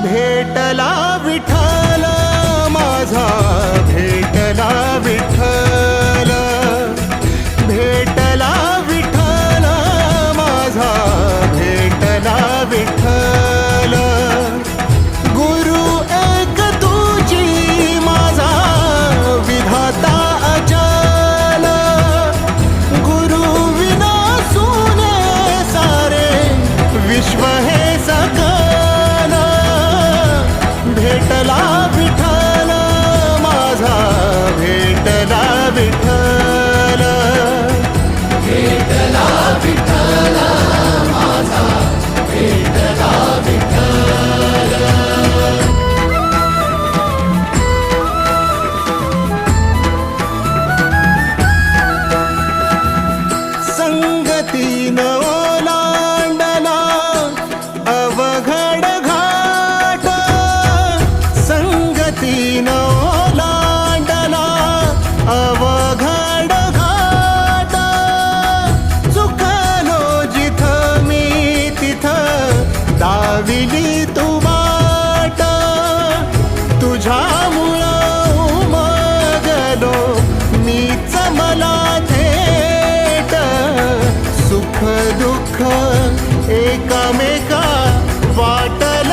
भेटला विठ्ठल माझा, भेटला विठ्ठल, भेटला विठ्ठल माझा, भेटला विठ्ठल. गुरु एक तुझी माझा विधाता अचल, गुरु विना सुने सारे विश्व हे सकल. भेटला विठ्ठल माझा, भेटला विठ्ठल, भेटला विठ्ठल माझा, भेटला विठ्ठल. संगतीन ओलांडला अवघड घाट, संगतीन ओलांडला अवघड घाट. चुकलो जिथं मी तिथं दाविली तू वाट, तुझ्यामुळं उमगलो मीच मला थेट. सुख दुःख एकामेका